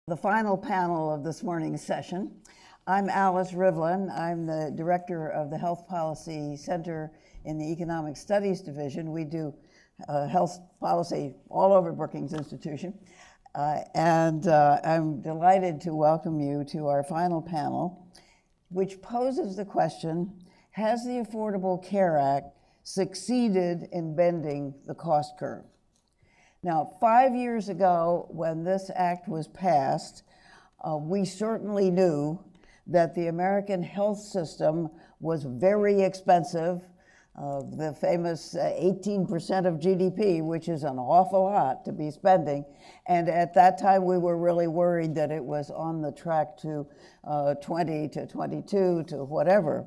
The final panel of this morning's session. I'm Alice Rivlin. I'm the director of the Health Policy Center in the Economic Studies Division. We do health policy all over Brookings Institution. I'm delighted to welcome you to our final panel, which poses the question, has the Affordable Care Act succeeded in bending the cost curve? Now, 5 years ago, when this act was passed, we certainly knew that the American health system was very expensive, the famous 18% of GDP, which is an awful lot to be spending. And at that time, we were really worried that it was on the track to 20 to 22 to whatever.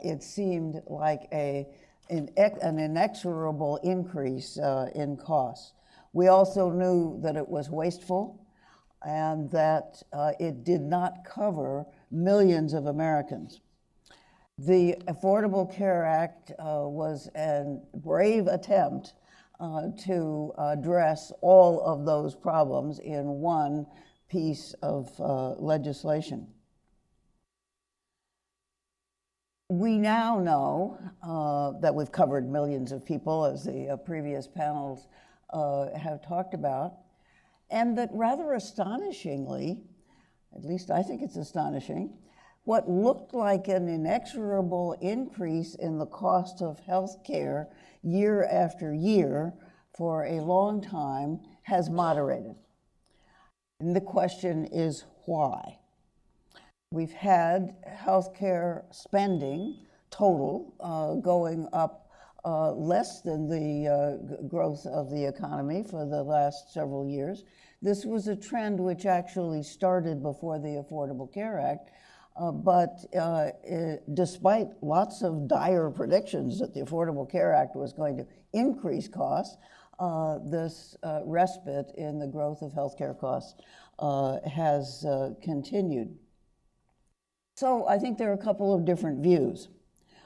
It seemed like an inexorable increase in costs. We also knew that it was wasteful and that it did not cover millions of Americans. The Affordable Care Act was a brave attempt to address all of those problems in one piece of legislation. We now know that we've covered millions of people, as the previous panels have talked about, and that rather astonishingly, at least I think it's astonishing, what looked like an inexorable increase in the cost of health care year after year for a long time has moderated. And the question is why? We've had healthcare spending total going up less than the growth of the economy for the last several years. This was a trend which actually started before the Affordable Care Act, but despite lots of dire predictions that the Affordable Care Act was going to increase costs, this respite in the growth of healthcare costs has continued. So I think there are a couple of different views.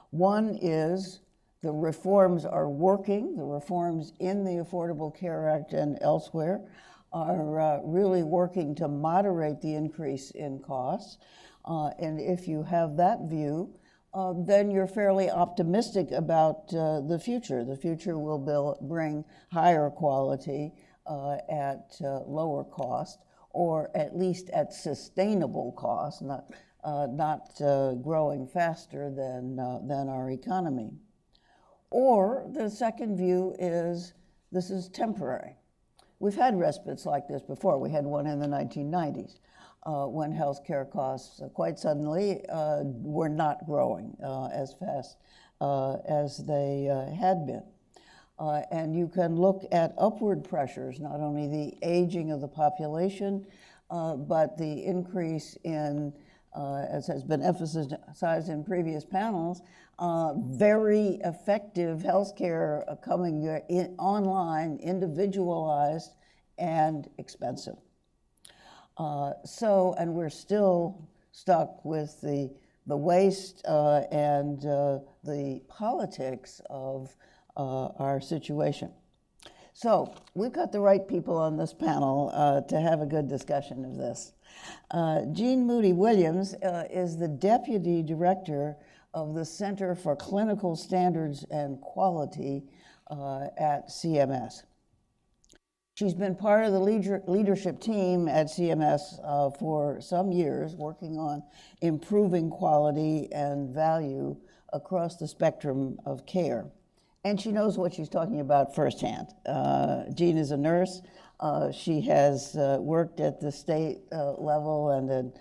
One is the reforms are working. The reforms in the Affordable Care Act and elsewhere are really working to moderate the increase in costs. And if you have that view, then you're fairly optimistic about the future. The future will bring higher quality at lower cost, or at least at sustainable cost, not growing faster than our economy. Or the second view is this is temporary. We've had respites like this before. We had one in the 1990s when healthcare costs quite suddenly were not growing as fast as they had been. And you can look at upward pressures, not only the aging of the population, but the increase in, as has been emphasized in previous panels, very effective healthcare coming online, individualized, and expensive. And we're still stuck with the waste and the politics of our situation. So we've got the right people on this panel to have a good discussion of this. Jean Moody Williams is the Deputy Director of the Center for Clinical Standards and Quality at CMS. She's been part of the leadership team at CMS for some years, working on improving quality and value across the spectrum of care. And she knows what she's talking about firsthand. Jean is a nurse. She has worked at the state level and in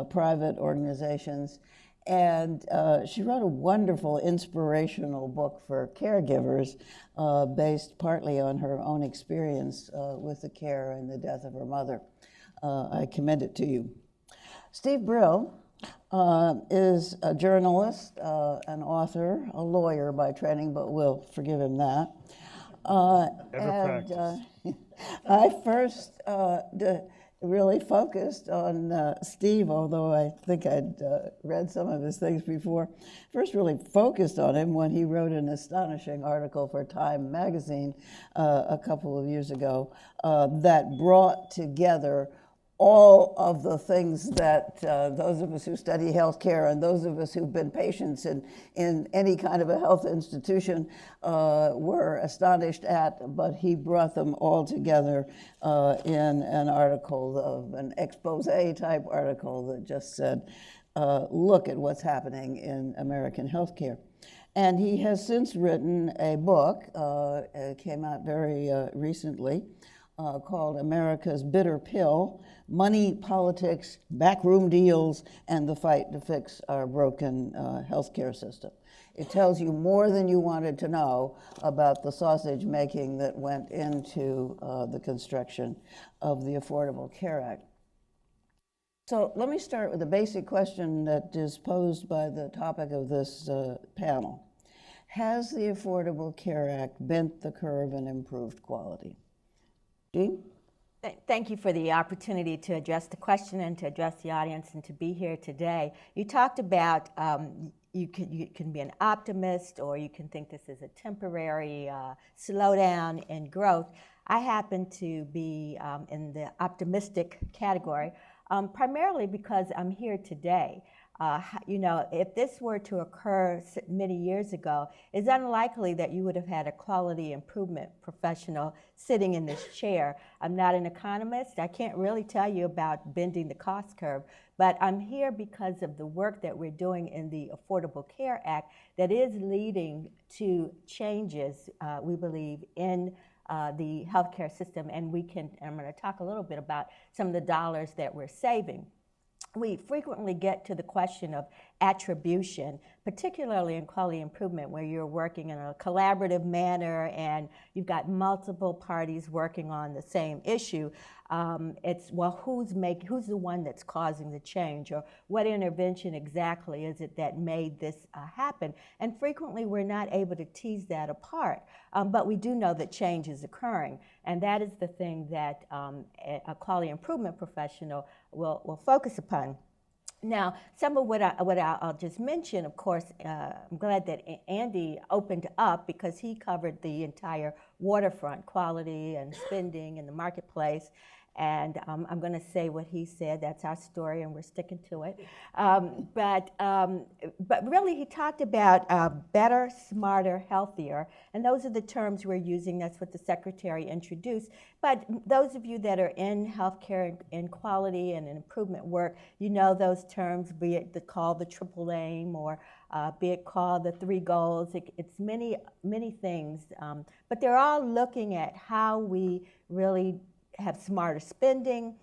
private organizations. And she wrote a wonderful inspirational book for caregivers based partly on her own experience with the care and the death of her mother. I commend it to you. Steve Brill is a journalist, an author, a lawyer by training, but we'll forgive him that. I first really focused on Steve, although I think I'd read some of his things before. First really focused on him when he wrote an astonishing article for Time magazine a couple of years ago that brought together all of the things that those of us who study healthcare and those of us who've been patients in any kind of a health institution were astonished at, but he brought them all together in an article, an expose type article that just said, look at what's happening in American healthcare. And he has since written a book, it came out very recently, called America's Bitter Pill: Money, Politics, Backroom Deals, and the Fight to Fix Our Broken Healthcare System. It tells you more than you wanted to know about the sausage making that went into the construction of the Affordable Care Act. So let me start with a basic question that is posed by the topic of this panel. Has the Affordable Care Act bent the curve and improved quality? Jean? Thank you for the opportunity to address the question and to address the audience and to be here today. You talked about you can be an optimist, or you can think this is a temporary slowdown in growth. I happen to be in the optimistic category, primarily because I'm here today. If this were to occur many years ago, it's unlikely that you would have had a quality improvement professional sitting in this chair. I'm not an economist. I can't really tell you about bending the cost curve, but I'm here because of the work that we're doing in the Affordable Care Act that is leading to changes, we believe, in the healthcare system. And I'm going to talk a little bit about some of the dollars that we're saving. We frequently get to the question of attribution, particularly in quality improvement, where you're working in a collaborative manner and you've got multiple parties working on the same issue. It's, well, who's the one that's causing the change, or what intervention exactly is it that made this happen? And frequently we're not able to tease that apart, but we do know that change is occurring, and that is the thing that a quality improvement professional will focus upon. Now, some of what I'll just mention, of course, I'm glad that Andy opened up, because he covered the entire waterfront, quality and spending in the marketplace. And I'm going to say what he said. That's our story, and we're sticking to it. But really, he talked about better, smarter, healthier, and those are the terms we're using. That's what the secretary introduced. But those of you that are in healthcare and quality and improvement work, you know those terms, be it called the triple aim, or be it called the three goals. It's many, many things, but they're all looking at how we really have smarter spending,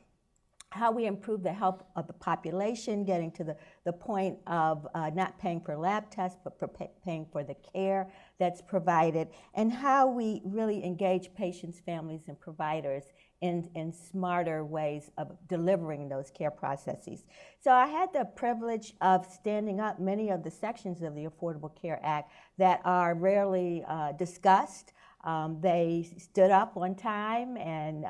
how we improve the health of the population, getting to the point of not paying for lab tests, but for paying for the care that's provided, and how we really engage patients, families, and providers in smarter ways of delivering those care processes. So I had the privilege of standing up many of the sections of the Affordable Care Act that are rarely discussed. They stood up one time, and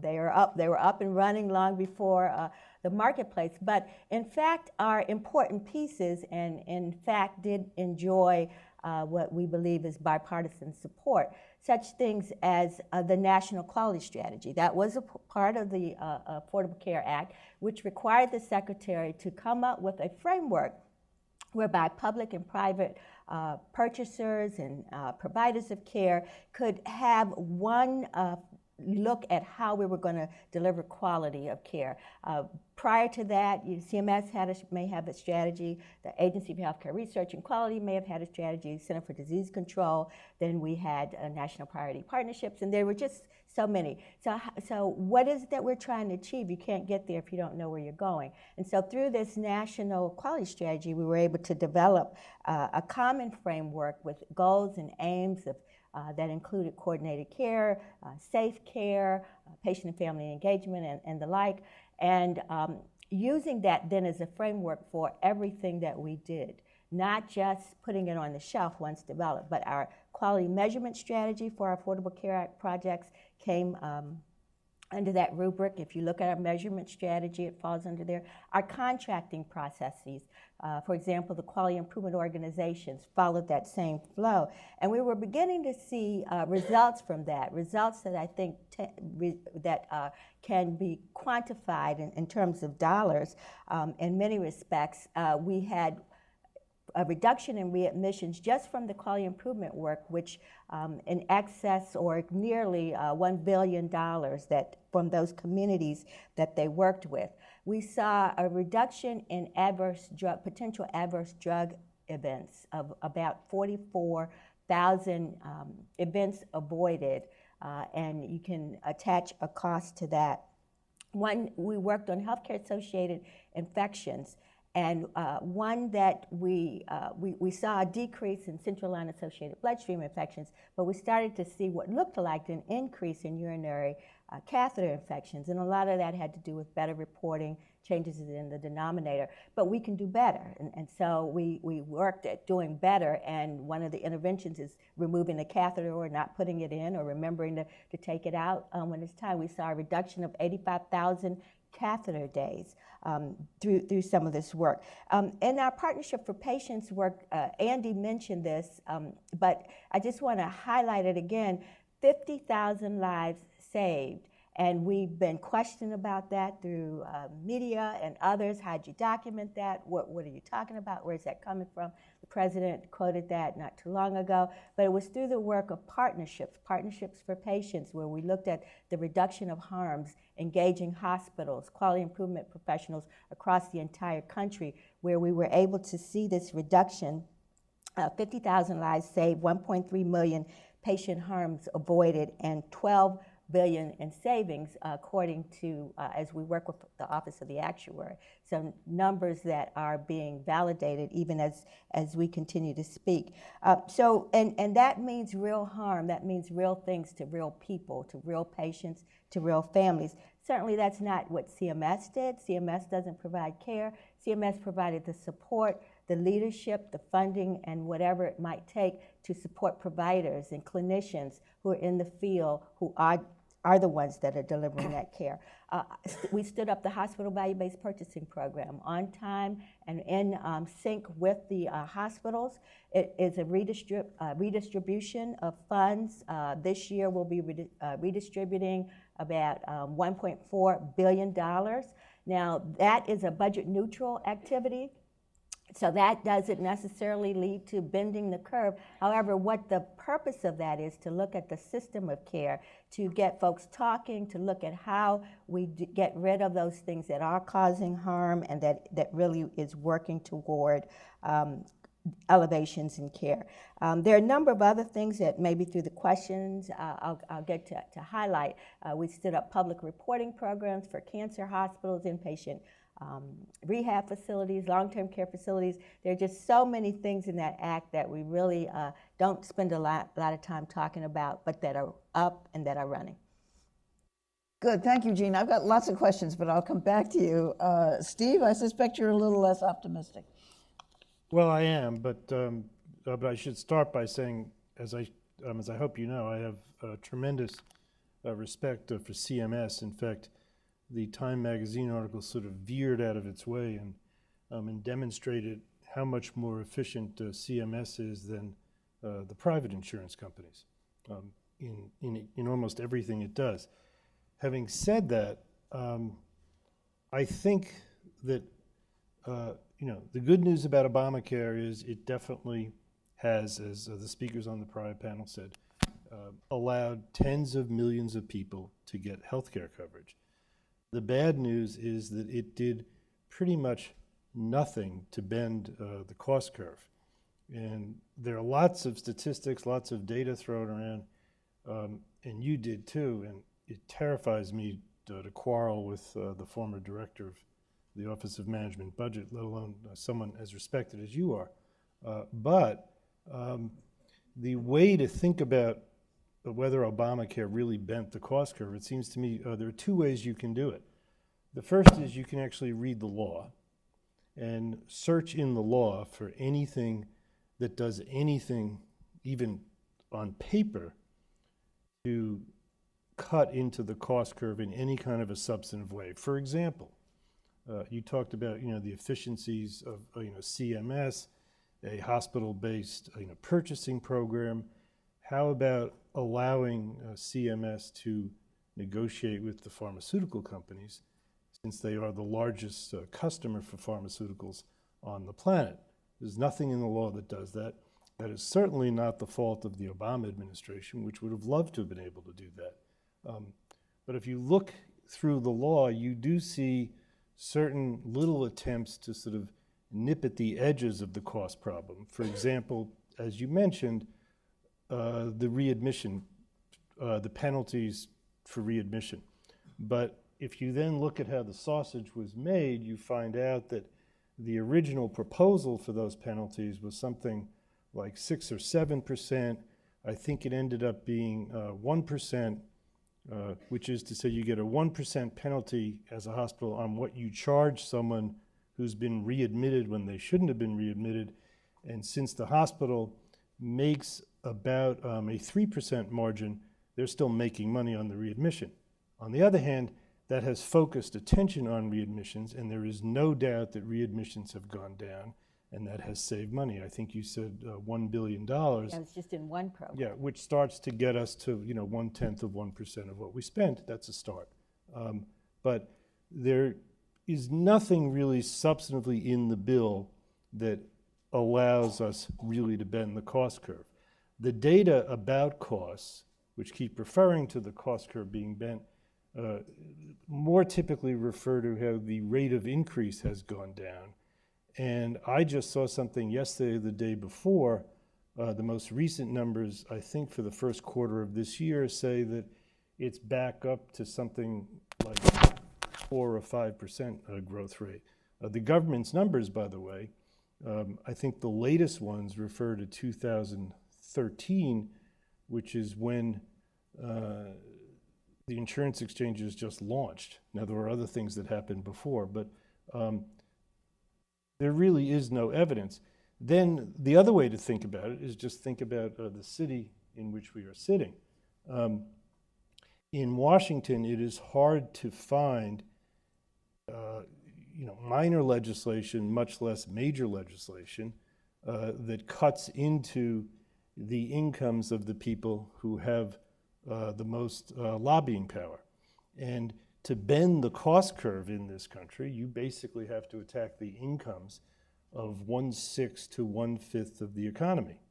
they were up and running long before the marketplace, but in fact are important pieces, and in fact did enjoy what we believe is bipartisan support. Such things as the National Quality Strategy. That was a part of the Affordable Care Act, which required the Secretary to come up with a framework whereby public and private purchasers and providers of care could have one look at how we were going to deliver quality of care. Prior to that, CMS may have a strategy, the Agency for Healthcare Research and Quality may have had a strategy, Center for Disease Control, then we had National Priority Partnerships, and there were just so many. So what is it that we're trying to achieve? You can't get there if you don't know where you're going. And so through this national quality strategy, we were able to develop a common framework with goals and aims of that included coordinated care, safe care, patient and family engagement, and the like, and using that then as a framework for everything that we did, not just putting it on the shelf once developed, but our quality measurement strategy for our Affordable Care Act projects came under that rubric. If you look at our measurement strategy, it falls under there. Our contracting processes, for example, the quality improvement organizations followed that same flow. And we were beginning to see results from that, results that I think can be quantified in terms of dollars. In many respects, we had a reduction in readmissions just from the quality improvement work, which in excess or nearly $1 billion that from those communities that they worked with. We saw a reduction in potential adverse drug events of about 44,000 events avoided, and you can attach a cost to that. One, we worked on healthcare-associated infections, and one that we saw a decrease in central line-associated bloodstream infections, but we started to see what looked like an increase in urinary catheter infections, and a lot of that had to do with better reporting, changes in the denominator. But we can do better, and so we worked at doing better, and one of the interventions is removing the catheter or not putting it in or remembering to take it out when it's time. We saw a reduction of 85,000 catheter days through some of this work. In our Partnership for Patients work, Andy mentioned this, but I just want to highlight it again, 50,000 lives saved. And we've been questioned about that through media and others. How'd you document that? What are you talking about? Where's that coming from? The president quoted that not too long ago. But it was through the work of partnerships for patients, where we looked at the reduction of harms, engaging hospitals, quality improvement professionals across the entire country, where we were able to see this reduction, 50,000 lives saved, 1.3 million patient harms avoided, and 12 billion in savings, according to, as we work with the Office of the Actuary. So numbers that are being validated even as we continue to speak. And that means real harm, that means real things to real people, to real patients, to real families. Certainly that's not what CMS did. CMS doesn't provide care. CMS provided the support, the leadership, the funding, and whatever it might take to support providers and clinicians who are in the field, who are the ones that are delivering that care. We stood up the hospital value-based purchasing program on time and in sync with the hospitals. It is a redistribution of funds. This year we'll be redistributing about $1.4 billion. Now that is a budget neutral activity. So that doesn't necessarily lead to bending the curve. However, what the purpose of that is to look at the system of care, to get folks talking, to look at how we get rid of those things that are causing harm and that really is working toward elevations in care. There are a number of other things that maybe through the questions I'll get to highlight. We stood up public reporting programs for cancer hospitals, inpatient rehab facilities, long-term care facilities. There are just so many things in that act that we really don't spend a lot of time talking about, but that are up and that are running. Good, thank you, Jean. I've got lots of questions, but I'll come back to you. Steve, I suspect you're a little less optimistic. Well, I am, but I should start by saying, as I hope you know, I have tremendous respect for CMS. In fact, the Time magazine article sort of veered out of its way and demonstrated how much more efficient CMS is than the private insurance companies in almost everything it does. Having said that, I think that the good news about Obamacare is it definitely has, as the speakers on the prior panel said, allowed tens of millions of people to get health care coverage. The bad news is that it did pretty much nothing to bend the cost curve. And there are lots of statistics, lots of data thrown around, and you did too, and it terrifies me to quarrel with the former director of the Office of Management Budget, let alone someone as respected as you are. But the way to think about whether Obamacare really bent the cost curve, it seems to me there are two ways you can do it. The first is you can actually read the law and search in the law for anything that does anything, even on paper, to cut into the cost curve in any kind of a substantive way. For example, you talked about, the efficiencies of, CMS, a hospital-based, purchasing program. How about allowing CMS to negotiate with the pharmaceutical companies, since they are the largest customer for pharmaceuticals on the planet? There's nothing in the law that does that. That is certainly not the fault of the Obama administration, which would have loved to have been able to do that. But if you look through the law, you do see certain little attempts to sort of nip at the edges of the cost problem. For example, as you mentioned, the readmission, the penalties for readmission. But if you then look at how the sausage was made, you find out that the original proposal for those penalties was something like 6 or 7%. I think it ended up being 1%, which is to say you get a 1% penalty as a hospital on what you charge someone who's been readmitted when they shouldn't have been readmitted. And since the hospital makes about a 3% margin, they're still making money on the readmission. On the other hand, that has focused attention on readmissions, and there is no doubt that readmissions have gone down, and that has saved money. I think you said $1 billion. That was just in one program. Yeah, which starts to get us to 1/10 of 1% of what we spent. That's a start. But there is nothing really substantively in the bill that allows us really to bend the cost curve. The data about costs, which keep referring to the cost curve being bent, more typically refer to how the rate of increase has gone down. And I just saw something yesterday or the day before. The most recent numbers, I think for the first quarter of this year, say that it's back up to something like 4 or 5% growth rate. The government's numbers, by the way, I think the latest ones refer to 2013, which is when the insurance exchanges just launched. Now, there were other things that happened before, but there really is no evidence. Then the other way to think about it is just think about the city in which we are sitting. In Washington, it is hard to find minor legislation, much less major legislation, that cuts into the incomes of the people who have the most lobbying power. And to bend the cost curve in this country, you basically have to attack the incomes of 1/6 to 1/5 of the economy.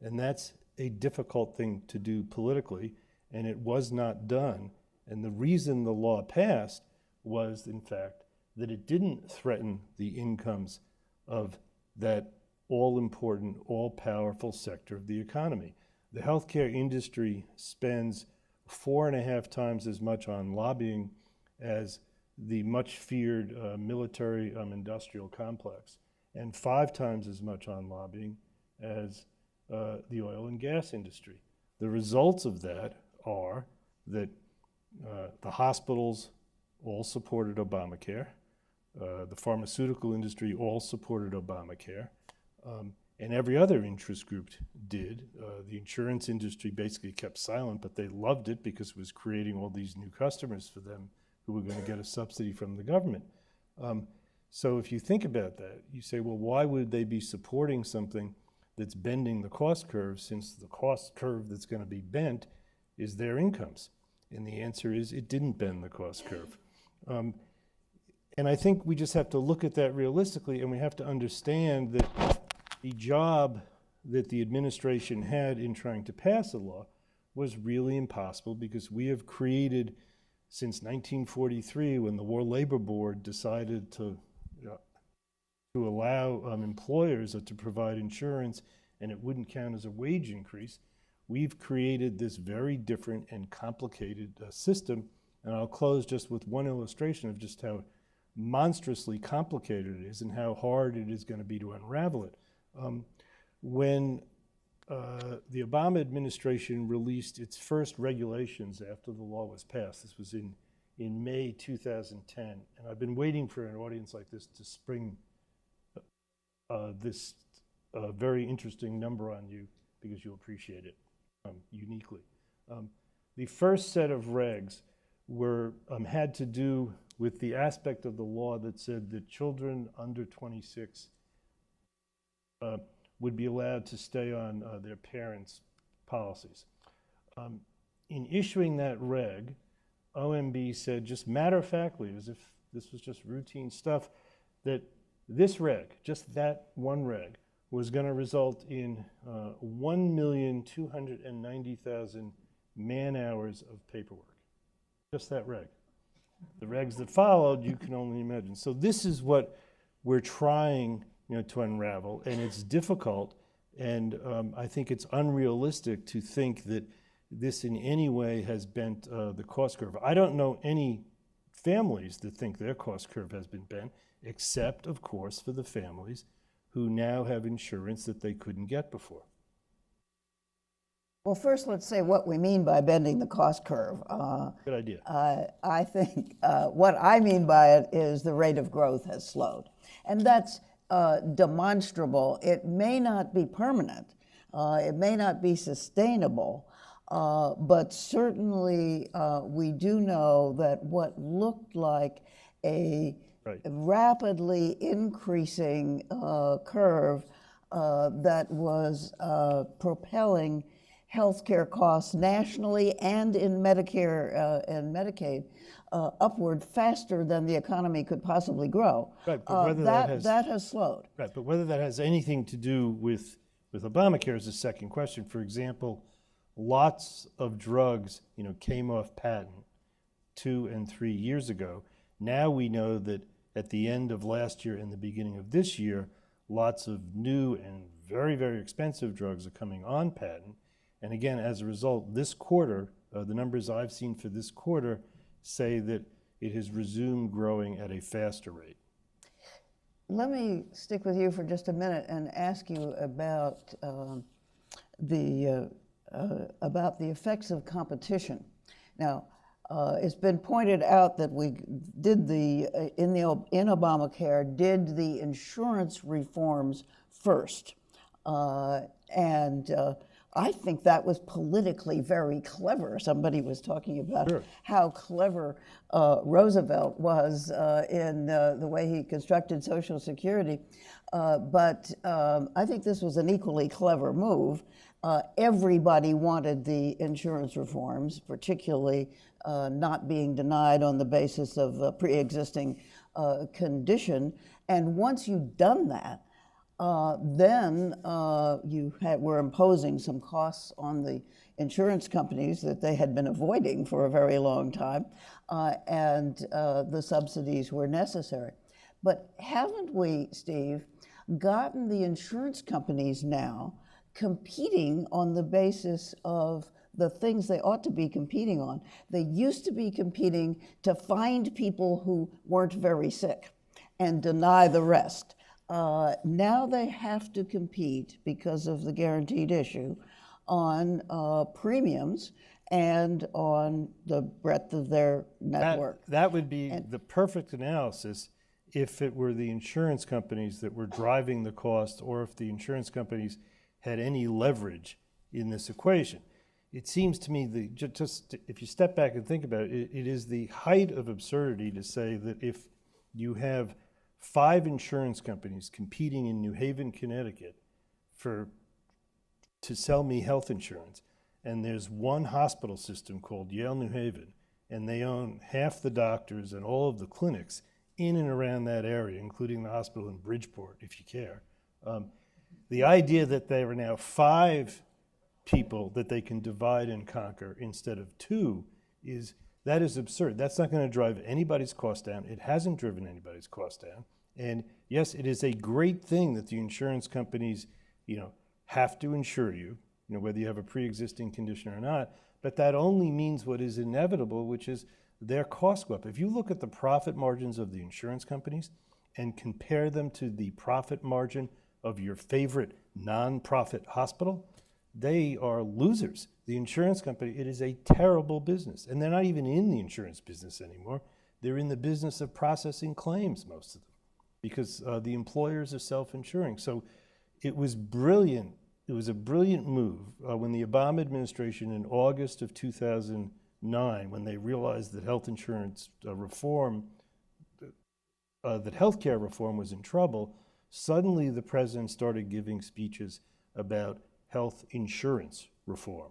And that's a difficult thing to do politically, and it was not done. And the reason the law passed was, in fact, that it didn't threaten the incomes of that all-important, all-powerful sector of the economy. The healthcare industry spends 4.5 times as much on lobbying as the much-feared military industrial complex, and 5 times as much on lobbying as the oil and gas industry. The results of that are that the hospitals all supported Obamacare, the pharmaceutical industry all supported Obamacare, and every other interest group did. The insurance industry basically kept silent, but they loved it because it was creating all these new customers for them who were going to get a subsidy from the government. So if you think about that, you say, well, why would they be supporting something that's bending the cost curve, since the cost curve that's going to be bent is their incomes? And the answer is it didn't bend the cost curve. And I think we just have to look at that realistically, and we have to understand that the job that the administration had in trying to pass a law was really impossible, because we have created, since 1943, when the War Labor Board decided to allow employers to provide insurance and it wouldn't count as a wage increase, we've created this very different and complicated system. And I'll close just with one illustration of just how monstrously complicated it is and how hard it is going to be to unravel it. When the Obama administration released its first regulations after the law was passed, this was in May 2010, and I've been waiting for an audience like this to spring this very interesting number on you, because you'll appreciate it uniquely. The first set of regs were had to do with the aspect of the law that said that children under 26 would be allowed to stay on their parents' policies. In issuing that reg, OMB said just matter-of-factly, as if this was just routine stuff, that this reg, just that one reg, was going to result in 1,290,000 man-hours of paperwork. Just that reg. The regs that followed, you can only imagine. So this is what we're trying, to unravel, and it's difficult, and I think it's unrealistic to think that this in any way has bent the cost curve. I don't know any families that think their cost curve has been bent, except, of course, for the families who now have insurance that they couldn't get before. Well, first, let's say what we mean by bending the cost curve. Good idea. I think what I mean by it is the rate of growth has slowed. And that's demonstrable. It may not be permanent. It may not be sustainable. But certainly we do know that what looked like a rapidly increasing curve that was propelling healthcare costs nationally and in Medicare and Medicaid upward faster than the economy could possibly grow. Right, but whether that has slowed. Right, but whether that has anything to do with Obamacare is a second question. For example, lots of drugs, came off patent 2 and 3 years ago. Now we know that at the end of last year and the beginning of this year, lots of new and very, very expensive drugs are coming on patent. And again, as a result, this quarter, the numbers I've seen for this quarter say that it has resumed growing at a faster rate. Let me stick with you for just a minute and ask you about the effects of competition. Now, it's been pointed out that we did in Obamacare did the insurance reforms first, and I think that was politically very clever. Somebody was talking about how clever Roosevelt was in the way he constructed Social Security, but I think this was an equally clever move. Everybody wanted the insurance reforms, particularly not being denied on the basis of a pre-existing condition. And once you've done that, then you were imposing some costs on the insurance companies that they had been avoiding for a very long time, and the subsidies were necessary. But haven't we, Steve, gotten the insurance companies now competing on the basis of the things they ought to be competing on? They used to be competing to find people who weren't very sick and deny the rest. Now they have to compete because of the guaranteed issue on premiums and on the breadth of their network. That would be the perfect analysis if it were the insurance companies that were driving the cost, or if the insurance companies had any leverage in this equation. It seems to me just if you step back and think about it, it is the height of absurdity to say that if you have 5 insurance companies competing in New Haven, Connecticut to sell me health insurance, and there's one hospital system called Yale New Haven, and they own half the doctors and all of the clinics in and around that area, including the hospital in Bridgeport, if you care. The idea that there are now 5 people that they can divide and conquer instead of 2 is absurd. That's not going to drive anybody's cost down. It hasn't driven anybody's cost down. And yes, it is a great thing that the insurance companies, have to insure you, whether you have a pre-existing condition or not. But that only means what is inevitable, which is their costs go up. If you look at the profit margins of the insurance companies and compare them to the profit margin of your favorite non-profit hospital, they are losers. The insurance company, it is a terrible business. And they're not even in the insurance business anymore. They're in the business of processing claims, most of them, because the employers are self-insuring. So it was brilliant it was a brilliant move when the Obama administration in August of 2009, when they realized that health insurance reform, that healthcare reform was in trouble, suddenly the president started giving speeches about health insurance reform.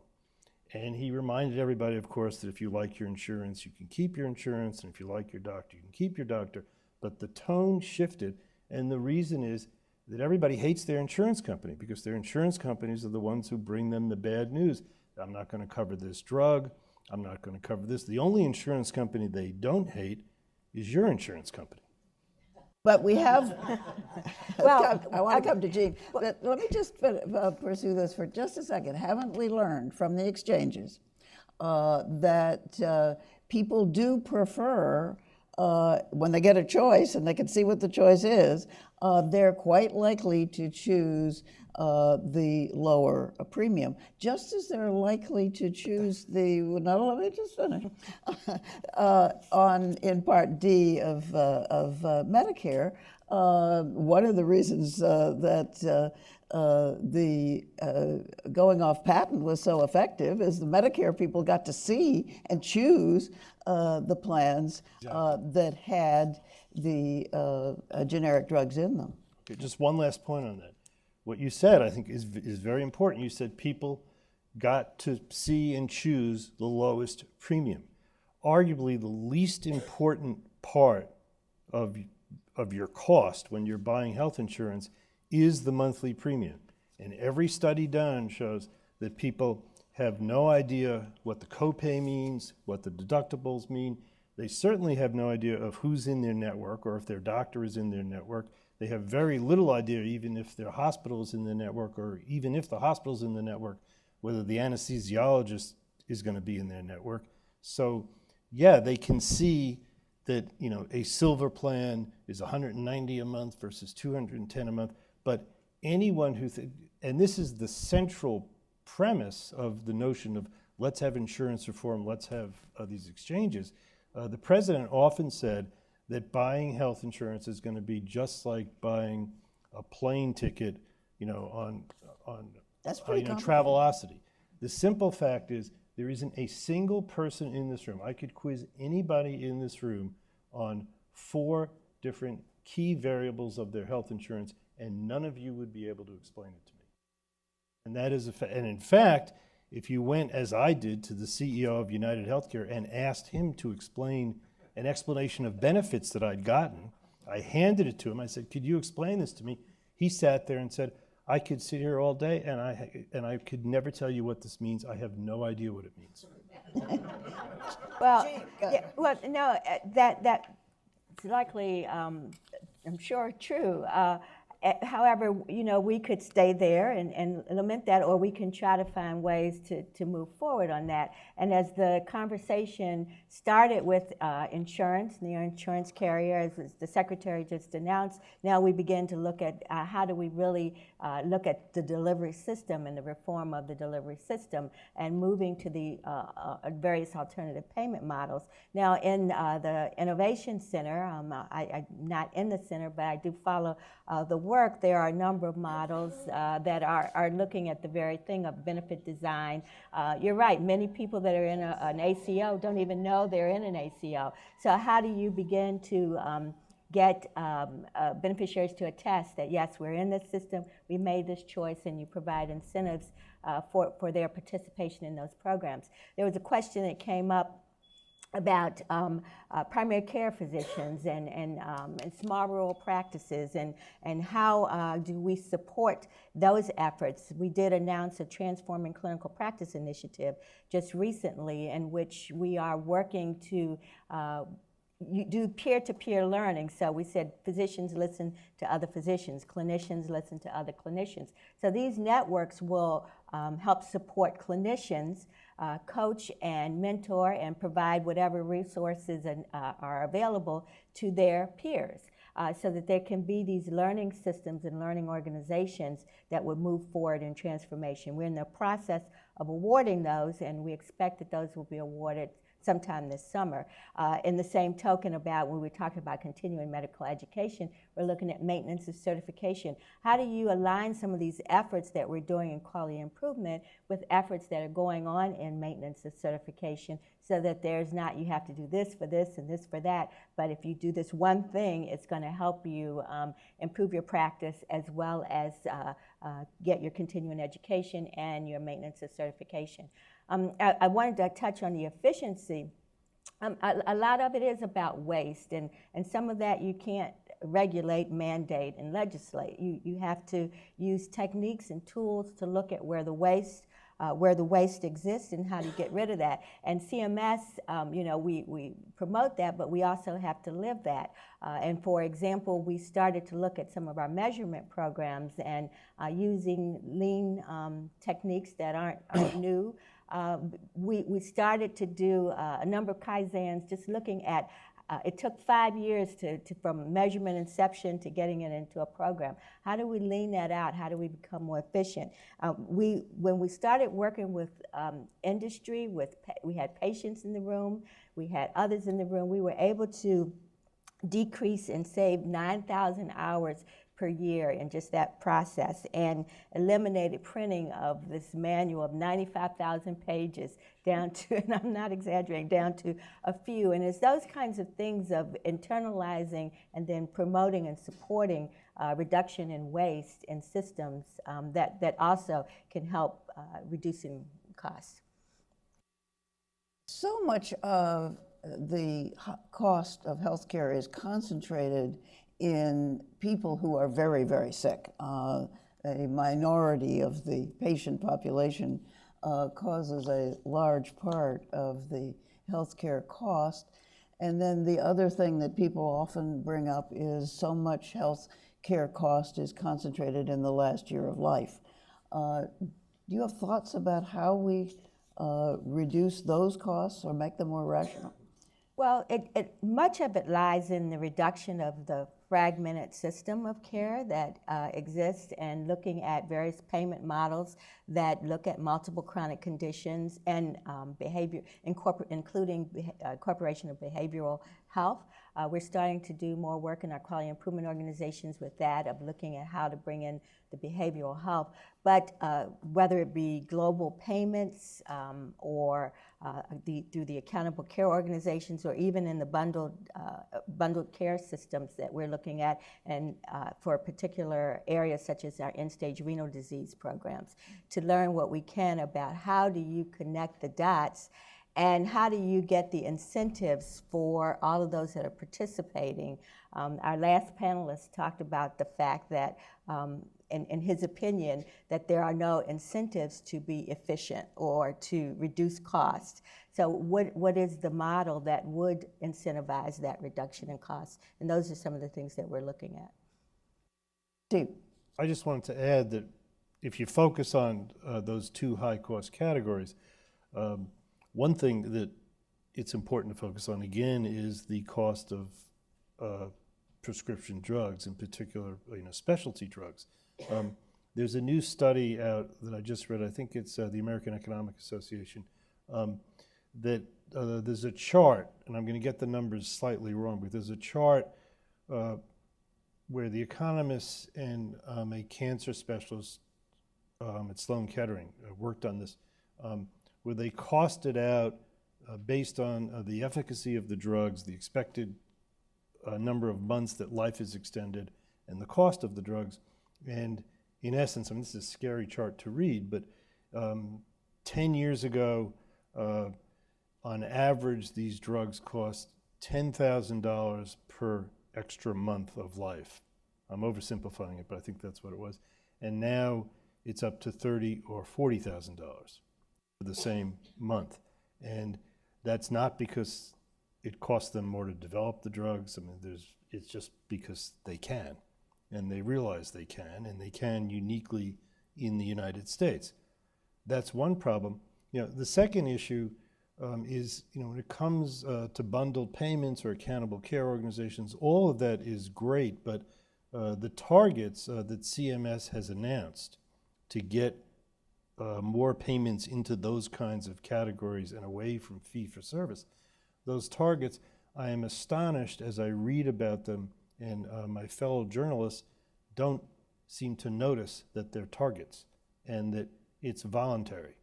And he reminded everybody, of course, that if you like your insurance, you can keep your insurance, and if you like your doctor, you can keep your doctor. But the tone shifted, and the reason is that everybody hates their insurance company because their insurance companies are the ones who bring them the bad news. I'm not going to cover this drug. I'm not going to cover this. The only insurance company they don't hate is your insurance company. But we have, Well, I want to come to Jean. Let me just pursue this for just a second. Haven't we learned from the exchanges that people do prefer, when they get a choice and they can see what the choice is, they're quite likely to choose the lower premium, just as they're likely to choose the, no, let me just finish, in Part D of Medicare. One of the reasons that the going off patent was so effective is the Medicare people got to see and choose the plans that had the generic drugs in them. Okay, just one last point on that. What you said, I think, is very important. You said people got to see and choose the lowest premium. Arguably, the least important part of your cost when you're buying health insurance is the monthly premium. And every study done shows that people have no idea what the copay means, what the deductibles mean. They certainly have no idea of who's in their network or if their doctor is in their network. They have very little idea, even if their hospital is in the network, or even if the hospital's in the network, whether the anesthesiologist is going to be in their network. So, yeah, they can see that, you know, a silver plan is $190 a month versus $210 a month. But anyone who, and this is the central premise of the notion of let's have insurance reform, let's have these exchanges. The president often said that buying health insurance is going to be just like buying a plane ticket, you know, on That's pretty complicated. Travelocity. The simple fact is there isn't a single person in this room. I could quiz anybody in this room on 4 different key variables of their health insurance, and none of you would be able to explain it to me. And that is and in fact, if you went, as I did, to the CEO of United Healthcare and asked him to explain an explanation of benefits that I'd gotten, I handed it to him. I said, could you explain this to me? He sat there and said, I could sit here all day and I could never tell you what this means. I have no idea what it means. Well, no, that's likely, I'm sure, true. However, you know, we could stay there and lament that, or we can try to find ways to move forward on that. And as the conversation started with insurance, the insurance carrier, as the secretary just announced, now we begin to look at how do we really look at the delivery system and the reform of the delivery system and moving to the various alternative payment models. Now, in the Innovation Center, I'm not in the center, but I do follow the work. There are a number of models that are looking at the very thing of benefit design. You're right, many people that are in an ACO don't even know they're in an ACO. So how do you begin to get beneficiaries to attest that, yes, we're in this system, we made this choice, and you provide incentives for their participation in those programs? There was a question that came up about primary care physicians and small rural practices and how do we support those efforts. We did announce a Transforming Clinical Practice initiative just recently in which we are working to do peer-to-peer learning. So we said physicians listen to other physicians, clinicians listen to other clinicians. So these networks will help support clinicians, coach and mentor and provide whatever resources are available to their peers so that there can be these learning systems and learning organizations that would move forward in transformation. We're in the process of awarding those, and we expect that those will be awarded sometime this summer. In the same token, about when we're talking about continuing medical education, we're looking at maintenance of certification. How do you align some of these efforts that we're doing in quality improvement with efforts that are going on in maintenance of certification, so that there's not, you have to do this for this and this for that, but if you do this one thing, it's going to help you improve your practice as well as get your continuing education and your maintenance of certification. I wanted to touch on the efficiency. A lot of it is about waste, and some of that you can't regulate, mandate, and legislate. You have to use techniques and tools to look at where the waste exists and how to get rid of that. And CMS, we promote that, but we also have to live that. And for example, we started to look at some of our measurement programs and using lean techniques that aren't new. We started to do a number of Kaizens, just looking at it took 5 years from measurement inception to getting it into a program. How do we lean that out? How do we become more efficient? When we started working with industry, we had patients in the room, we had others in the room, we were able to decrease and save 9,000 hours per year in just that process, and eliminated printing of this manual of 95,000 pages down to, and I'm not exaggerating, down to a few. And it's those kinds of things of internalizing and then promoting and supporting reduction in waste in systems that also can help reducing costs. So much of the cost of healthcare is concentrated in people who are very, very sick. A minority of the patient population causes a large part of the healthcare cost. And then the other thing that people often bring up is so much healthcare cost is concentrated in the last year of life. Do you have thoughts about how we reduce those costs or make them more rational? Well, much of it lies in the reduction of the fragmented system of care that exists, and looking at various payment models that look at multiple chronic conditions and behavior, including incorporation of behavioral health. We're starting to do more work in our quality improvement organizations with that, of looking at how to bring in the behavioral health. But whether it be global payments or through the accountable care organizations, or even in the bundled care systems that we're looking at, and for particular areas such as our end-stage renal disease programs, to learn what we can about how do you connect the dots, and how do you get the incentives for all of those that are participating. Our last panelist talked about the fact that in his opinion, that there are no incentives to be efficient or to reduce costs. So what is the model that would incentivize that reduction in costs? And those are some of the things that we're looking at. Steve. I just wanted to add that if you focus on those two high-cost categories, one thing that it's important to focus on, again, is the cost of prescription drugs, in particular, specialty drugs. There's a new study out that I just read, I think it's the American Economic Association, that there's a chart, and I'm going to get the numbers slightly wrong, but there's a chart where the economists and a cancer specialist at Sloan Kettering worked on this, where they costed out based on the efficacy of the drugs, the expected number of months that life is extended, and the cost of the drugs. And in essence, this is a scary chart to read, but 10 years ago, on average, these drugs cost $10,000 per extra month of life. I'm oversimplifying it, but I think that's what it was. And now it's up to $30,000 or $40,000 for the same month. And that's not because it costs them more to develop the drugs. It's just because they can. And they realize they can, and they can uniquely in the United States. That's one problem. The second issue is, when it comes to bundled payments or accountable care organizations, all of that is great, but the targets that CMS has announced to get more payments into those kinds of categories and away from fee-for-service, those targets, I am astonished as I read about them, and my fellow journalists don't seem to notice that they're targets and that it's voluntary.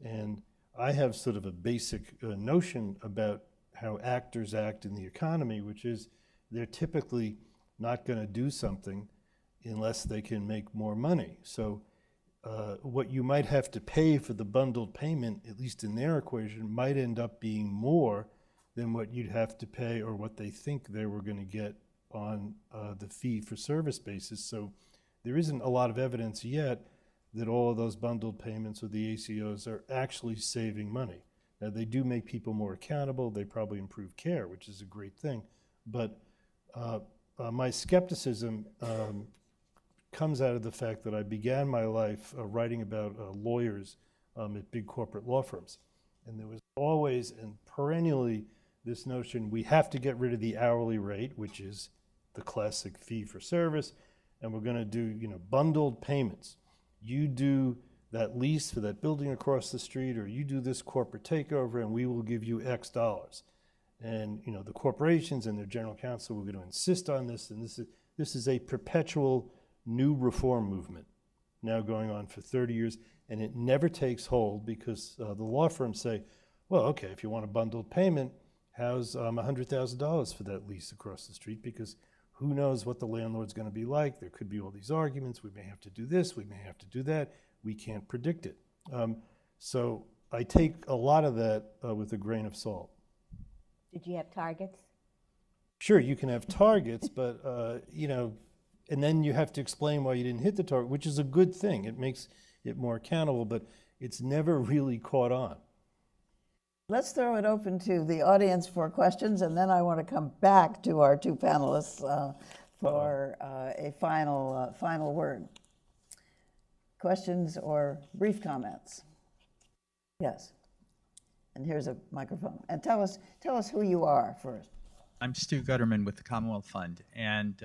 And I have sort of a basic notion about how actors act in the economy, which is they're typically not going to do something unless they can make more money. So what you might have to pay for the bundled payment, at least in their equation, might end up being more than what you'd have to pay or what they think they were going to get on the fee-for-service basis. So there isn't a lot of evidence yet that all of those bundled payments or the ACOs are actually saving money. Now, they do make people more accountable. They probably improve care, which is a great thing. But my skepticism comes out of the fact that I began my life writing about lawyers at big corporate law firms. And there was always and perennially this notion we have to get rid of the hourly rate, which is the classic fee for service, and we're going to do bundled payments. You do that lease for that building across the street, or you do this corporate takeover, and we will give you X dollars. And the corporations and their general counsel were going to insist on this, and this is a perpetual new reform movement now going on for 30 years, and it never takes hold because the law firms say, well, okay, if you want a bundled payment, how's $100,000 for that lease across the street? Because who knows what the landlord's going to be like. There could be all these arguments. We may have to do this. We may have to do that. We can't predict it. So I take a lot of that with a grain of salt. Did you have targets? Sure, you can have targets, but, and then you have to explain why you didn't hit the target, which is a good thing. It makes it more accountable, but it's never really caught on. Let's throw it open to the audience for questions, and then I want to come back to our two panelists for a final word. Questions or brief comments? Yes. And here's a microphone. And tell us who you are first. I'm Stu Gutterman with the Commonwealth Fund, and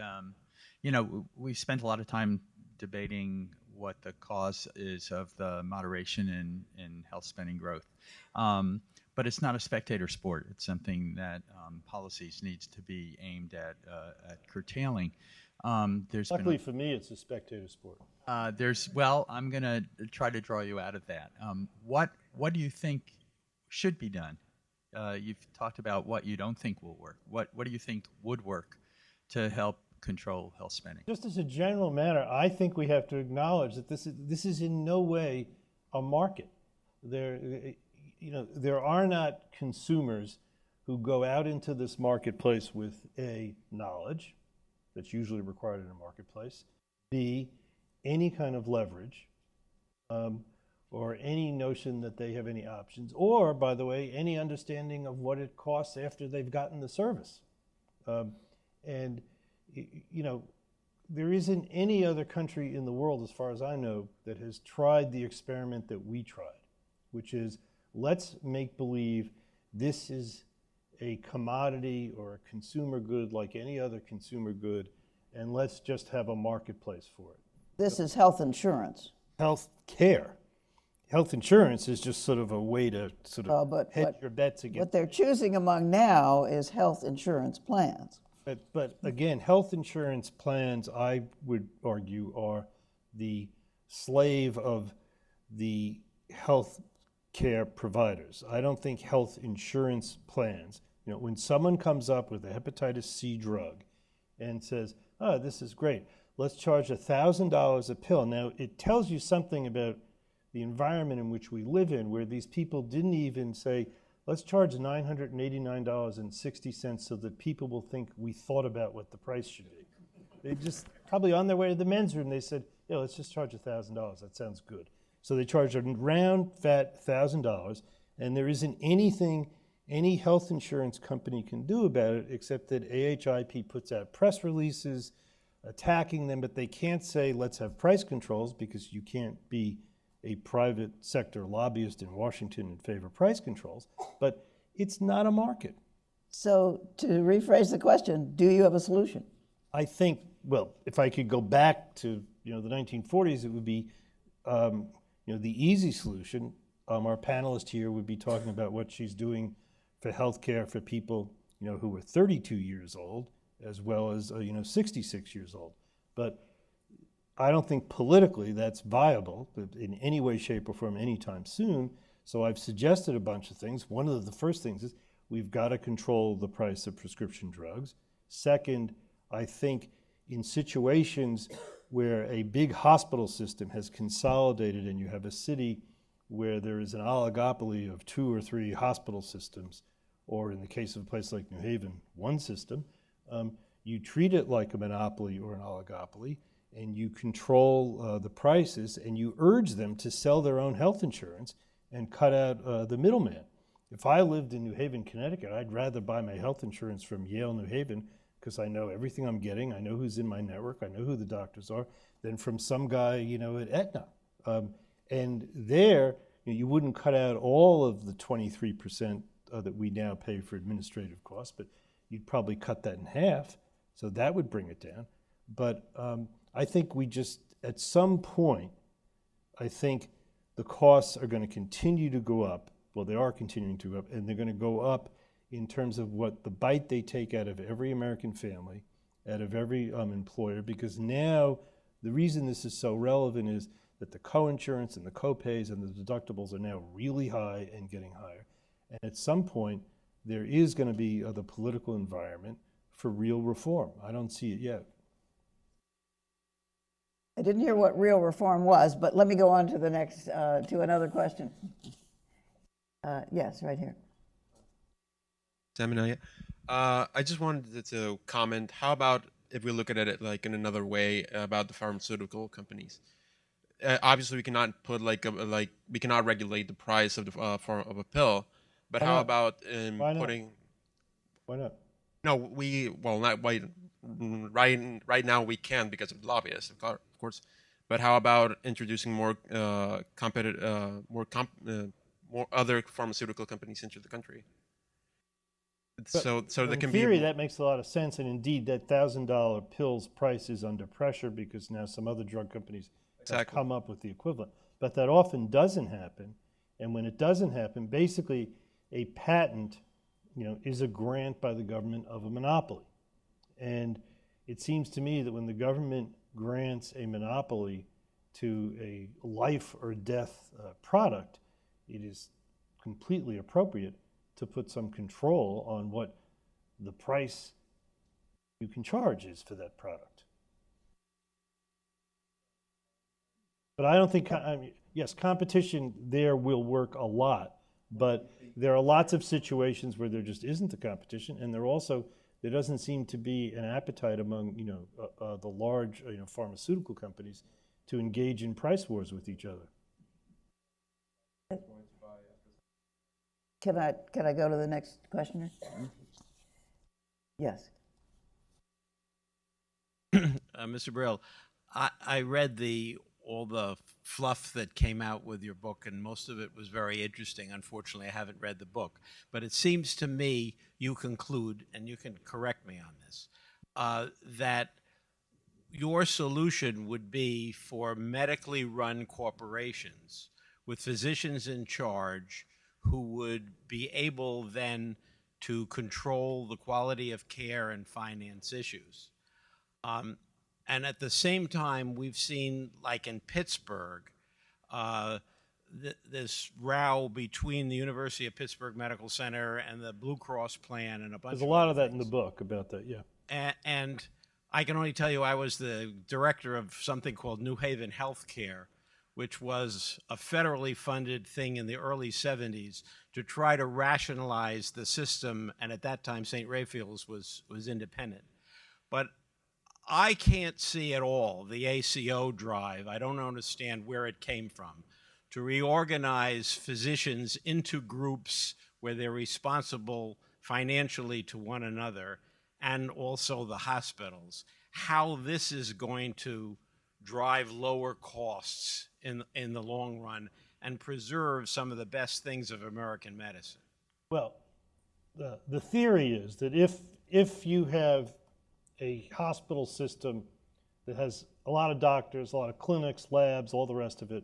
we've spent a lot of time debating what the cause is of the moderation in health spending growth. But it's not a spectator sport. It's something that policies needs to be aimed at curtailing. Luckily for me, it's a spectator sport. I'm going to try to draw you out of that. What do you think should be done? You've talked about what you don't think will work. What do you think would work to help control health spending? Just as a general matter, I think we have to acknowledge that this is in no way a market. There are not consumers who go out into this marketplace with A, knowledge that's usually required in a marketplace, B, any kind of leverage, or any notion that they have any options, or, by the way, any understanding of what it costs after they've gotten the service. There isn't any other country in the world, as far as I know, that has tried the experiment that we tried, which is let's make believe this is a commodity or a consumer good like any other consumer good, and let's just have a marketplace for it. This is health insurance. Health care. Health insurance is just sort of a way to hedge your bets against. What they're choosing among now is health insurance plans. But again, health insurance plans, I would argue, are the slave of the health care providers. I don't think health insurance plans, when someone comes up with a hepatitis C drug and says, oh, this is great, let's charge $1,000 a pill. Now, it tells you something about the environment in which we live in, where these people didn't even say, let's charge $989.60 so that people will think we thought about what the price should be. They just, probably on their way to the men's room, they said, yeah, let's just charge $1,000. That sounds good. So they charge a round, fat $1,000, and there isn't anything any health insurance company can do about it except that AHIP puts out press releases attacking them, but they can't say, let's have price controls, because you can't be a private sector lobbyist in Washington in favor of price controls, but it's not a market. So to rephrase the question, do you have a solution? I think, well, if I could go back to the 1940s, it would be the easy solution. Our panelist here would be talking about what she's doing for health care for people, who were 32 years old, as well as, 66 years old. But I don't think politically that's viable in any way, shape, or form anytime soon. So I've suggested a bunch of things. One of the first things is we've got to control the price of prescription drugs. Second, I think in situations where a big hospital system has consolidated and you have a city where there is an oligopoly of 2 or 3 hospital systems, or in the case of a place like New Haven, one system, you treat it like a monopoly or an oligopoly, and you control the prices, and you urge them to sell their own health insurance and cut out the middleman. If I lived in New Haven, Connecticut, I'd rather buy my health insurance from Yale, New Haven, because I know everything I'm getting, I know who's in my network, I know who the doctors are, than from some guy, at Aetna. And there, you wouldn't cut out all of the 23% that we now pay for administrative costs, but you'd probably cut that in half, so that would bring it down. But I think we just, at some point, I think the costs are going to continue to go up. Well, they are continuing to go up, and they're going to go up in terms of what the bite they take out of every American family, out of every employer, because now the reason this is so relevant is that the co-insurance and the co-pays and the deductibles are now really high and getting higher. And at some point, there is going to be the political environment for real reform. I don't see it yet. I didn't hear what real reform was, but let me go on to the next, to another question. Yes, right here. Samuel, I just wanted to comment, how about if we look at it like in another way about the pharmaceutical companies? Obviously, we cannot put we cannot regulate the price of of a pill, but how about putting? Why not? No, not right now we can because of lobbyists, of course. But how about introducing more more other pharmaceutical companies into the country? So there can be. In theory, that makes a lot of sense, and indeed, that $1,000 pills price is under pressure because now some other drug companies have come up with the equivalent. But that often doesn't happen, and when it doesn't happen, basically a patent, is a grant by the government of a monopoly. And it seems to me that when the government grants a monopoly to a life or death product, it is completely appropriate to put some control on what the price you can charge is for that product. But I don't think, yes, competition there will work a lot, but there are lots of situations where there just isn't the competition, and there doesn't seem to be an appetite among, the large, pharmaceutical companies to engage in price wars with each other. Can I go to the next questioner? Yes. Mr. Brill, I read all the fluff that came out with your book, and most of it was very interesting. Unfortunately, I haven't read the book. But it seems to me you conclude, and you can correct me on this, that your solution would be for medically run corporations with physicians in charge who would be able then to control the quality of care and finance issues. And at the same time, we've seen, like in Pittsburgh, this row between the University of Pittsburgh Medical Center and the Blue Cross plan and a bunch of There's a lot of that things. in the book about that, yeah. And I can only tell you I was the director of something called New Haven Healthcare, which was a federally funded thing in the early 70s to try to rationalize the system, and at that time St. Raphael's was independent. But I can't see at all the ACO drive. I don't understand where it came from to reorganize physicians into groups where they're responsible financially to one another, and also the hospitals. How this is going to drive lower costs in the long run and preserve some of the best things of American medicine. Well, the theory is that if you have a hospital system that has a lot of doctors, a lot of clinics, labs, all the rest of it,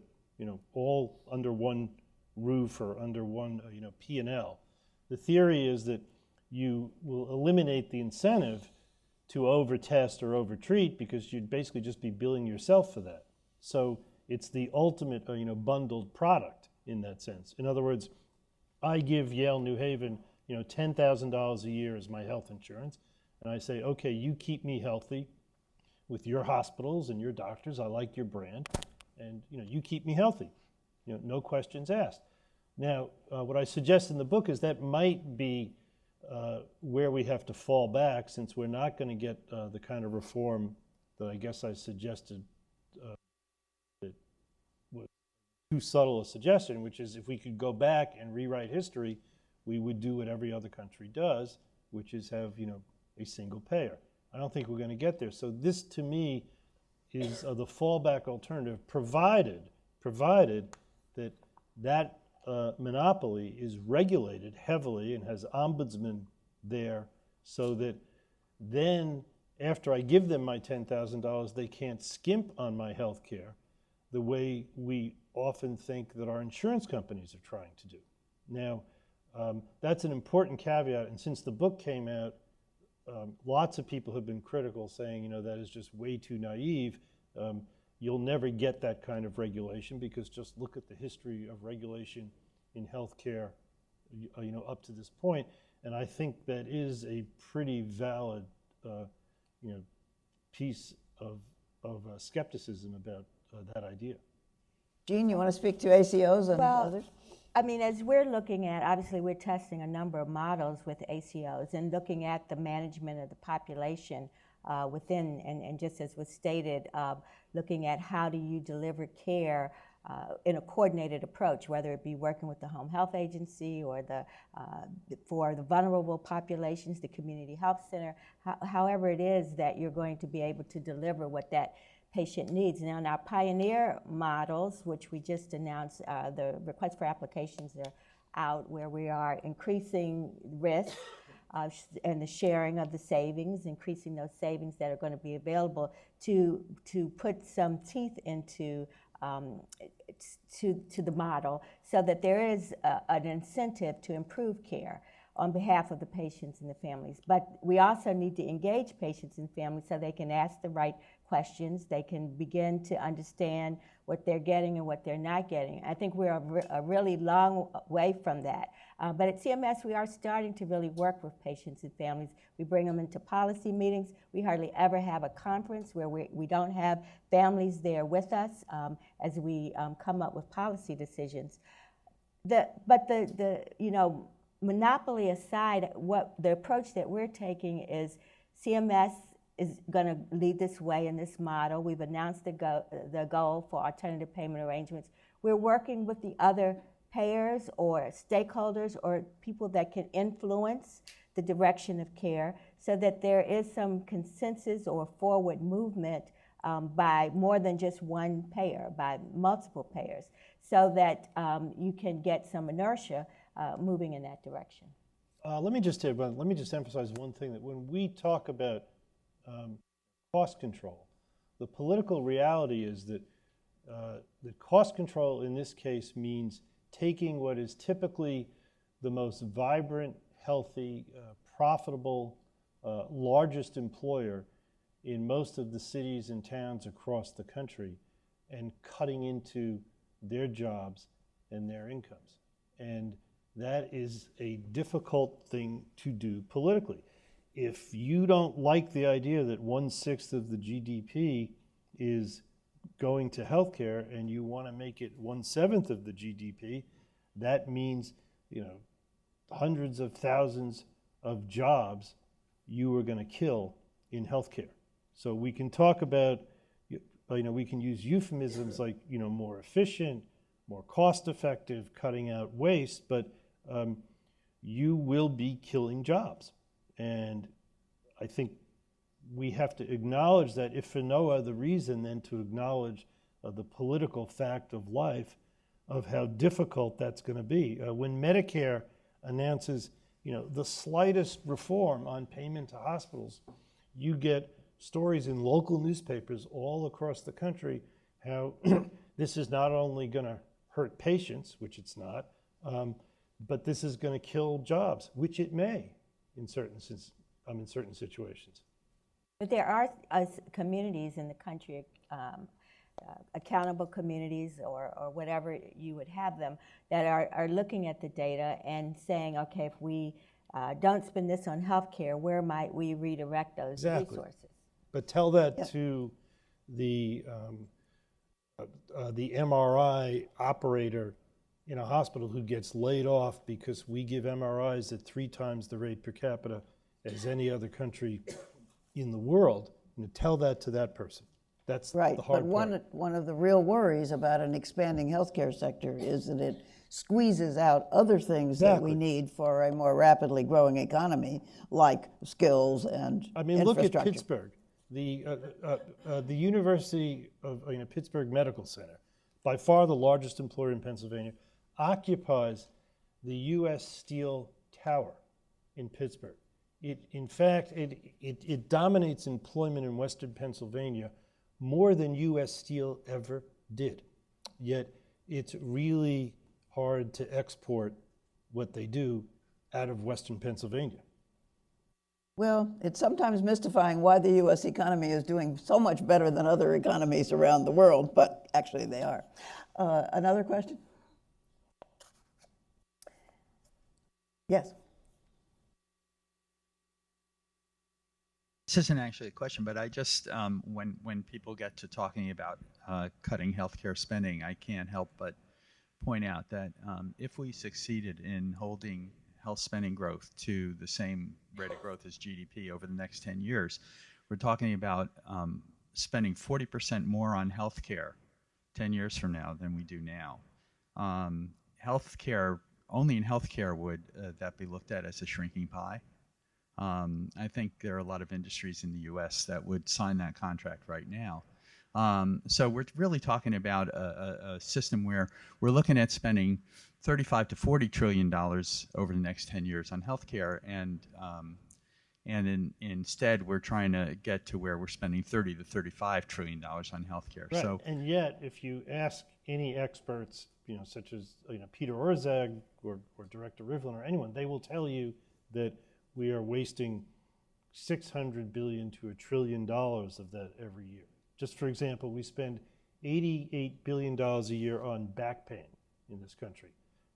all under one roof or under one, P&L, The theory is that you will eliminate the incentive to over-test or over-treat because you'd basically just be billing yourself for that. So it's the ultimate bundled product in that sense. In other words, I give Yale New Haven $10,000 a year as my health insurance, and I say, okay, you keep me healthy with your hospitals and your doctors. I like your brand, and you keep me healthy. No questions asked. Now, what I suggest in the book is that might be where we have to fall back, since we're not going to get the kind of reform that I guess I suggested that was too subtle a suggestion, which is if we could go back and rewrite history, we would do what every other country does, which is have a single payer. I don't think we're going to get there. So this, to me, is the fallback alternative, provided that monopoly is regulated heavily and has ombudsman there, so that then after I give them my $10,000, they can't skimp on my health care the way we often think that our insurance companies are trying to do. Now, that's an important caveat, and since the book came out, lots of people have been critical, saying, that is just way too naive. You'll never get that kind of regulation, because just look at the history of regulation in healthcare, up to this point. And I think that is a pretty valid, piece of skepticism about that idea. Jean, you want to speak to ACOs and others? I mean, as we're looking at, obviously we're testing a number of models with ACOs and looking at the management of the population within, and just as was stated, looking at how do you deliver care in a coordinated approach, whether it be working with the home health agency or for the vulnerable populations, the community health center, however it is that you're going to be able to deliver what that patient needs. Now, in our pioneer models, which we just announced, the request for applications are out, where we are increasing risk and the sharing of the savings, increasing those savings that are going to be available to put some teeth into to the model, so that there is an incentive to improve care on behalf of the patients and the families. But we also need to engage patients and families so they can ask the right questions, they can begin to understand what they're getting and what they're not getting. I think we're a really long way from that. But at CMS, we are starting to really work with patients and families. We bring them into policy meetings. We hardly ever have a conference where we don't have families there with us as we come up with policy decisions. But monopoly aside, what the approach that we're taking is CMS is going to lead this way in this model. We've announced the goal for alternative payment arrangements. We're working with the other payers or stakeholders or people that can influence the direction of care, so that there is some consensus or forward movement by more than just one payer, by multiple payers, so that you can get some inertia moving in that direction. Let me just emphasize one thing, that when we talk about cost control, the political reality is that the cost control in this case means taking what is typically the most vibrant, healthy, profitable, largest employer in most of the cities and towns across the country and cutting into their jobs and their incomes. And that is a difficult thing to do politically. If you don't like the idea that 1/6 of the GDP is going to healthcare and you want to make it 1/7 of the GDP, that means hundreds of thousands of jobs you are going to kill in healthcare. So we can talk about, we can use euphemisms like more efficient, more cost-effective, cutting out waste, but you will be killing jobs. And I think we have to acknowledge that, if for no other reason than to acknowledge the political fact of life, of how difficult that's going to be. When Medicare announces, the slightest reform on payment to hospitals, you get stories in local newspapers all across the country how this is not only going to hurt patients, which it's not, but this is going to kill jobs, which it may in certain situations. But there are communities in the country, accountable communities or whatever you would have them, that are looking at the data and saying, okay, if we don't spend this on healthcare, where might we redirect those resources? But tell that to the MRI operator in a hospital who gets laid off because we give MRIs at 3 times the rate per capita as any other country in the world. And tell that to that person. That's Right, the hard but part. one of the real worries about an expanding healthcare sector is that it squeezes out other things that we need for a more rapidly growing economy, like skills and I mean, look at infrastructure. Pittsburgh. The University of Pittsburgh Medical Center, by far the largest employer in Pennsylvania, occupies the U.S. Steel Tower in Pittsburgh. In fact, it dominates employment in Western Pennsylvania more than U.S. Steel ever did. Yet it's really hard to export what they do out of Western Pennsylvania. Well, it's sometimes mystifying why the U.S. economy is doing so much better than other economies around the world, but actually they are. Another question? Yes. This isn't actually a question, but I just, when people get to talking about cutting healthcare spending, I can't help but point out that if we succeeded in holding health spending growth to the same rate of growth as GDP over the next 10 years, we're talking about spending 40% more on healthcare 10 years from now than we do now. Healthcare, only in healthcare would that be looked at as a shrinking pie. I think there are a lot of industries in the U.S. that would sign that contract right now. So we're really talking about a system where we're looking at spending $35 to $40 trillion over the next 10 years on healthcare, and instead we're trying to get to where we're spending $30 to $35 trillion on healthcare. Right. So, and yet, if you ask any experts, such as Peter Orszag or Director Rivlin or anyone, they will tell you that we are wasting $600 billion to $1 trillion of that every year. Just for example, we spend $88 billion a year on back pain in this country.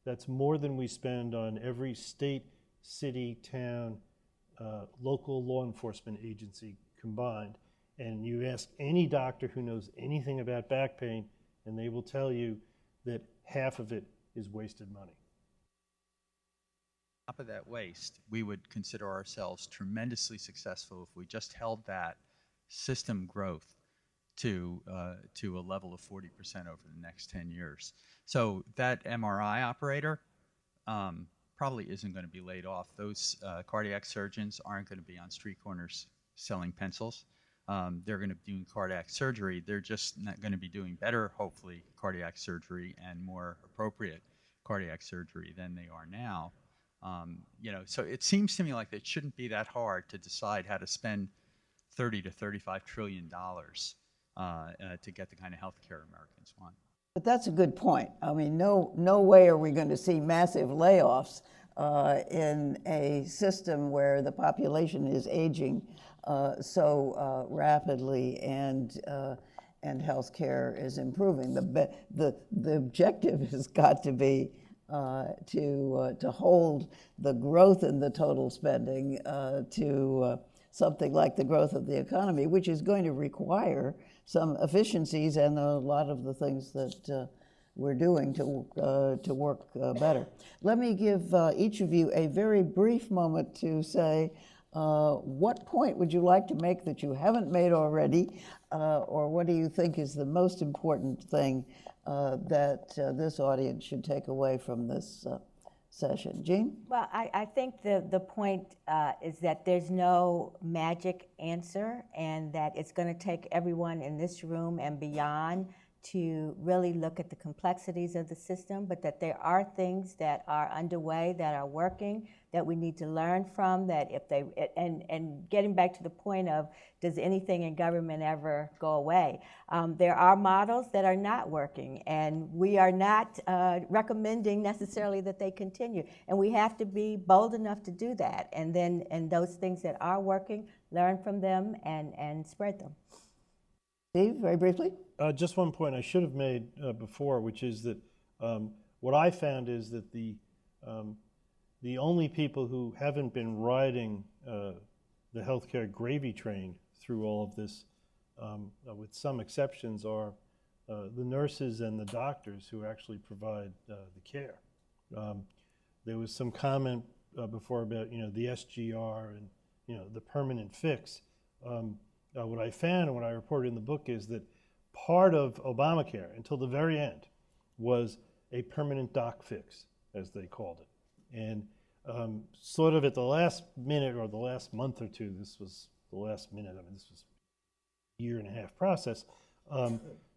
That's more than we spend on every state, city, town, local law enforcement agency combined. And you ask any doctor who knows anything about back pain, and they will tell you that half of it is wasted money. on top of that waste, we would consider ourselves tremendously successful if we just held that system growth to a level of 40% over the next 10 years. So that MRI operator probably isn't going to be laid off. Those cardiac surgeons aren't going to be on street corners selling pencils. They're going to be doing cardiac surgery. They're just not going to be doing better, hopefully, cardiac surgery and more appropriate cardiac surgery than they are now. So it seems to me like it shouldn't be that hard to decide how to spend $30 to $35 trillion to get the kind of health care Americans want. But that's a good point. I mean, no way are we going to see massive layoffs in a system where the population is aging so rapidly and healthcare is improving. The objective has got to be to hold the growth in the total spending to something like the growth of the economy, which is going to require some efficiencies and a lot of the things that we're doing to work better. Let me give each of you a very brief moment to say what point would you like to make that you haven't made already, or what do you think is the most important thing that this audience should take away from this session? Jean? Well, I think the point is that there's no magic answer, and that it's going to take everyone in this room and beyond to really look at the complexities of the system, but that there are things that are underway that are working that we need to learn from, that if they, and getting back to the point of, does anything in government ever go away? There are models that are not working, and we are not recommending necessarily that they continue. And we have to be bold enough to do that. And then, and those things that are working, learn from them and spread them. Steve, very briefly. Just one point I should have made before, which is that what I found is that the only people who haven't been riding the healthcare gravy train through all of this, with some exceptions, are the nurses and the doctors who actually provide the care. There was some comment before about the SGR and the permanent fix. What I found and what I reported in the book is that part of Obamacare, until the very end, was a permanent doc fix, as they called it. And sort of at the last minute or the last month or two, this was the last minute, I mean, this was a 1.5-year process,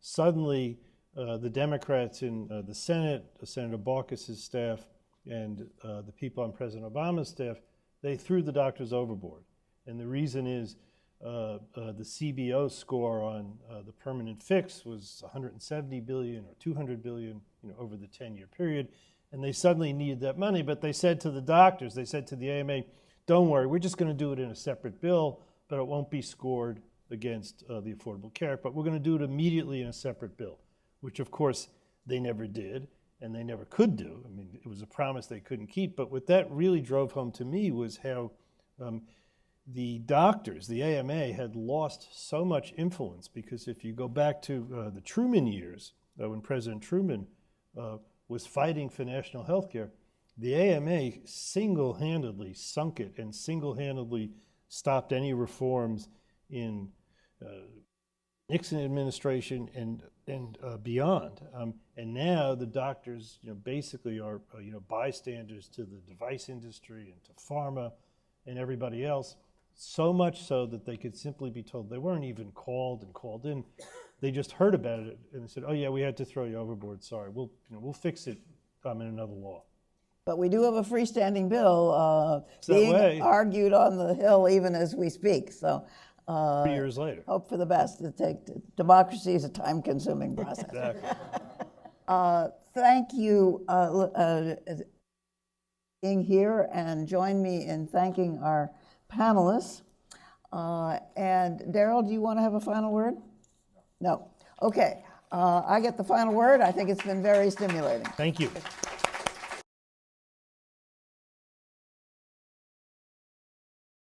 suddenly the Democrats in the Senate, Senator Baucus's staff, and the people on President Obama's staff, they threw the doctors overboard. And the reason is the CBO score on the permanent fix was 170 billion or 200 billion, over the 10-year period, and they suddenly needed that money. But they said to the doctors, they said to the AMA, "Don't worry, we're just going to do it in a separate bill, but it won't be scored against the Affordable Care Act. But we're going to do it immediately in a separate bill," which of course they never did, and they never could do. I mean, it was a promise they couldn't keep. But what that really drove home to me was how the doctors, the AMA, had lost so much influence, because if you go back to the Truman years, when President Truman was fighting for national health care, the AMA single-handedly sunk it and single-handedly stopped any reforms in Nixon administration and beyond. And now the doctors, basically are bystanders to the device industry and to pharma and everybody else. So much so that they could simply be told, they weren't even called in. They just heard about it and they said, "Oh yeah, we had to throw you overboard. Sorry, we'll fix it in another law." But we do have a freestanding bill being way. argued on the Hill even as we speak. So 3 years later. hope for the best. Democracy is a time-consuming process. Exactly. Thank you being here, and join me in thanking our panelists. And Daryl, do you want to have a final word? No. Okay. I get the final word. I think it's been very stimulating. Thank you.